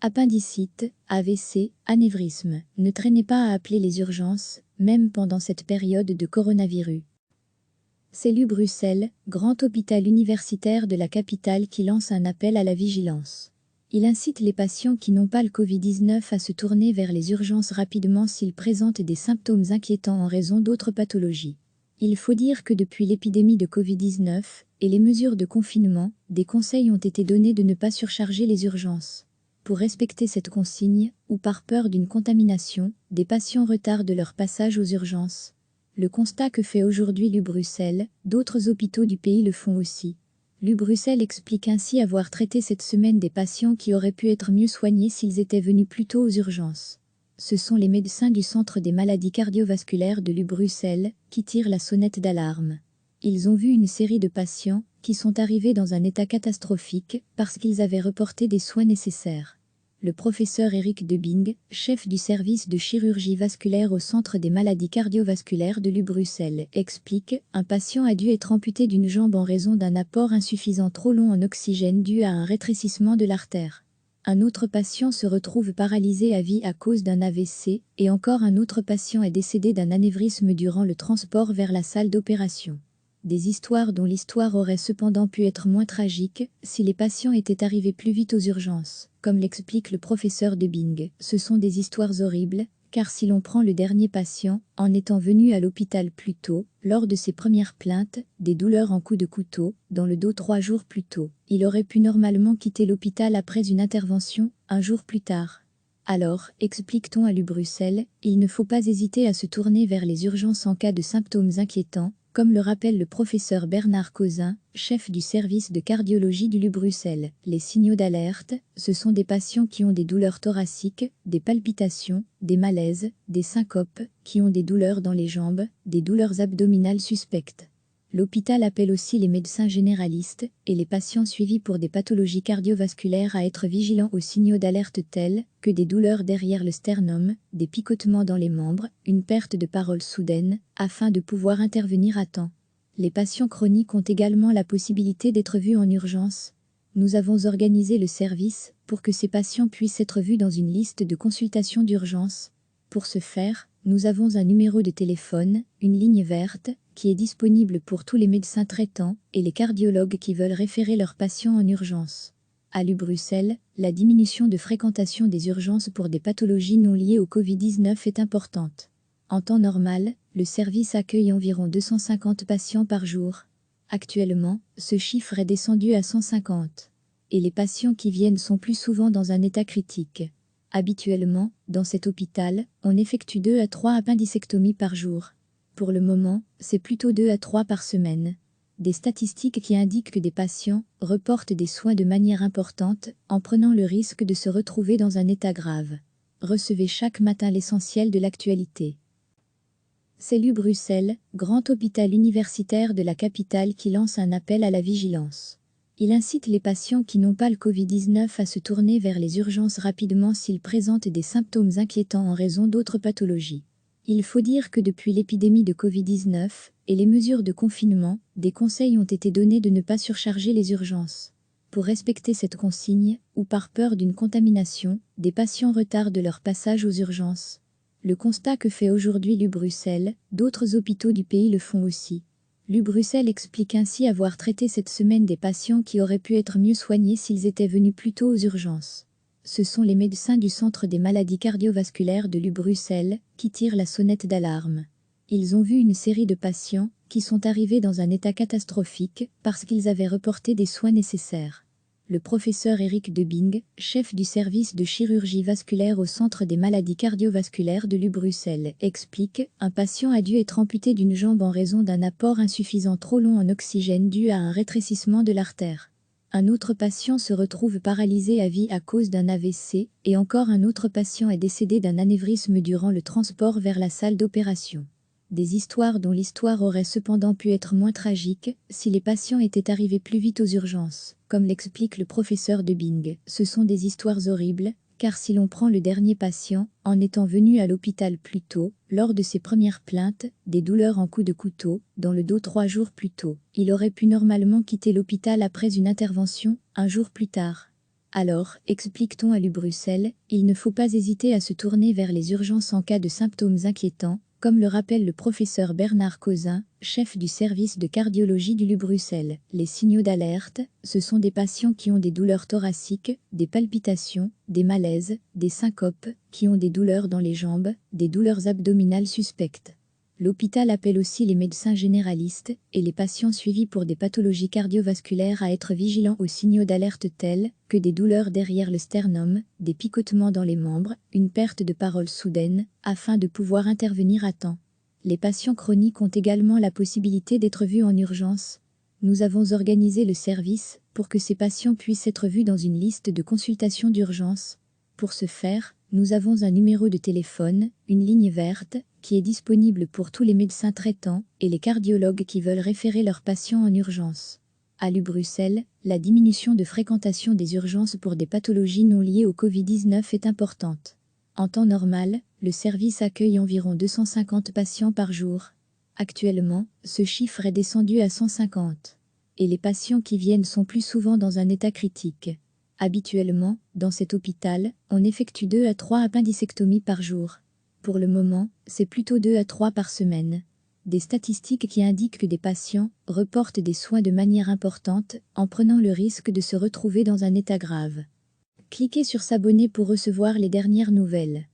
Appendicite, AVC, anévrisme. Ne traînez pas à appeler les urgences, même pendant cette période de coronavirus. C'est l'U-Bruxelles, grand hôpital universitaire de la capitale qui lance un appel à la vigilance. Il incite les patients qui n'ont pas le Covid-19 à se tourner vers les urgences rapidement s'ils présentent des symptômes inquiétants en raison d'autres pathologies. Il faut dire que depuis l'épidémie de Covid-19 et les mesures de confinement, des conseils ont été donnés de ne pas surcharger les urgences. Pour respecter cette consigne, ou par peur d'une contamination, des patients retardent leur passage aux urgences. Le constat que fait aujourd'hui l'U-Bruxelles, d'autres hôpitaux du pays le font aussi. L'U-Bruxelles explique ainsi avoir traité cette semaine des patients qui auraient pu être mieux soignés s'ils étaient venus plus tôt aux urgences. Ce sont les médecins du Centre des maladies cardiovasculaires de l'U-Bruxelles qui tirent la sonnette d'alarme. Ils ont vu une série de patients qui sont arrivés dans un état catastrophique parce qu'ils avaient reporté des soins nécessaires. Le professeur Eric Debing, chef du service de chirurgie vasculaire au Centre des maladies cardiovasculaires de l'U-Bruxelles, explique « Un patient a dû être amputé d'une jambe en raison d'un apport insuffisant trop long en oxygène dû à un rétrécissement de l'artère. Un autre patient se retrouve paralysé à vie à cause d'un AVC et encore un autre patient est décédé d'un anévrisme durant le transport vers la salle d'opération. » Des histoires dont l'histoire aurait cependant pu être moins tragique si les patients étaient arrivés plus vite aux urgences, comme l'explique le professeur Debing. Ce sont des histoires horribles, car si l'on prend le dernier patient, en étant venu à l'hôpital plus tôt, lors de ses premières plaintes, des douleurs en coups de couteau, dans le dos 3 jours plus tôt, il aurait pu normalement quitter l'hôpital après une intervention, un jour plus tard. Alors, explique-t-on à l'U-Bruxelles, il ne faut pas hésiter à se tourner vers les urgences en cas de symptômes inquiétants, comme le rappelle le professeur Bernard Causin, chef du service de cardiologie du l'U-Bruxelles. Les signaux d'alerte, ce sont des patients qui ont des douleurs thoraciques, des palpitations, des malaises, des syncopes, qui ont des douleurs dans les jambes, des douleurs abdominales suspectes. L'hôpital appelle aussi les médecins généralistes et les patients suivis pour des pathologies cardiovasculaires à être vigilants aux signaux d'alerte tels que des douleurs derrière le sternum, des picotements dans les membres, une perte de parole soudaine, afin de pouvoir intervenir à temps. Les patients chroniques ont également la possibilité d'être vus en urgence. Nous avons organisé le service pour que ces patients puissent être vus dans une liste de consultation d'urgence. Pour ce faire, nous avons un numéro de téléphone, une ligne verte, qui est disponible pour tous les médecins traitants et les cardiologues qui veulent référer leurs patients en urgence. À l'U-Bruxelles, la diminution de fréquentation des urgences pour des pathologies non liées au Covid-19 est importante. En temps normal, le service accueille environ 250 patients par jour. Actuellement, ce chiffre est descendu à 150. Et les patients qui viennent sont plus souvent dans un état critique. Habituellement, dans cet hôpital, on effectue 2 à 3 appendicectomies par jour. Pour le moment, c'est plutôt 2 à 3 par semaine. Des statistiques qui indiquent que des patients reportent des soins de manière importante en prenant le risque de se retrouver dans un état grave. Recevez chaque matin l'essentiel de l'actualité. C'est l'U-Bruxelles, grand hôpital universitaire de la capitale qui lance un appel à la vigilance. Il incite les patients qui n'ont pas le Covid-19 à se tourner vers les urgences rapidement s'ils présentent des symptômes inquiétants en raison d'autres pathologies. Il faut dire que depuis l'épidémie de Covid-19 et les mesures de confinement, des conseils ont été donnés de ne pas surcharger les urgences. Pour respecter cette consigne, ou par peur d'une contamination, des patients retardent leur passage aux urgences. Le constat que fait aujourd'hui l'U-Bruxelles, d'autres hôpitaux du pays le font aussi. L'U-Bruxelles explique ainsi avoir traité cette semaine des patients qui auraient pu être mieux soignés s'ils étaient venus plus tôt aux urgences. Ce sont les médecins du Centre des maladies cardiovasculaires de l'U-Bruxelles qui tirent la sonnette d'alarme. Ils ont vu une série de patients qui sont arrivés dans un état catastrophique parce qu'ils avaient reporté des soins nécessaires. Le professeur Eric Debing, chef du service de chirurgie vasculaire au Centre des maladies cardiovasculaires de l'U-Bruxelles, explique « Un patient a dû être amputé d'une jambe en raison d'un apport insuffisant trop long en oxygène dû à un rétrécissement de l'artère. Un autre patient se retrouve paralysé à vie à cause d'un AVC et encore un autre patient est décédé d'un anévrisme durant le transport vers la salle d'opération. » Des histoires dont l'histoire aurait cependant pu être moins tragique si les patients étaient arrivés plus vite aux urgences, comme l'explique le professeur Debing. Ce sont des histoires horribles, car si l'on prend le dernier patient, en étant venu à l'hôpital plus tôt, lors de ses premières plaintes, des douleurs en coups de couteau, dans le dos 3 jours plus tôt, il aurait pu normalement quitter l'hôpital après une intervention, un jour plus tard. Alors, explique-t-on à l'U-Bruxelles, il ne faut pas hésiter à se tourner vers les urgences en cas de symptômes inquiétants, comme le rappelle le professeur Bernard Causin, chef du service de cardiologie du Lu-Bruxelles. Les signaux d'alerte, ce sont des patients qui ont des douleurs thoraciques, des palpitations, des malaises, des syncopes, qui ont des douleurs dans les jambes, des douleurs abdominales suspectes. L'hôpital appelle aussi les médecins généralistes et les patients suivis pour des pathologies cardiovasculaires à être vigilants aux signaux d'alerte tels que des douleurs derrière le sternum, des picotements dans les membres, une perte de parole soudaine, afin de pouvoir intervenir à temps. Les patients chroniques ont également la possibilité d'être vus en urgence. Nous avons organisé le service pour que ces patients puissent être vus dans une liste de consultation d'urgence. Pour ce faire, nous avons un numéro de téléphone, une ligne verte, qui est disponible pour tous les médecins traitants et les cardiologues qui veulent référer leurs patients en urgence. À l'U-Bruxelles, la diminution de fréquentation des urgences pour des pathologies non liées au Covid-19 est importante. En temps normal, le service accueille environ 250 patients par jour. Actuellement, ce chiffre est descendu à 150. Et les patients qui viennent sont plus souvent dans un état critique. Habituellement, dans cet hôpital, on effectue 2 à 3 appendicectomies par jour. Pour le moment, c'est plutôt 2 à 3 par semaine. Des statistiques qui indiquent que des patients reportent des soins de manière importante en prenant le risque de se retrouver dans un état grave. Cliquez sur s'abonner pour recevoir les dernières nouvelles.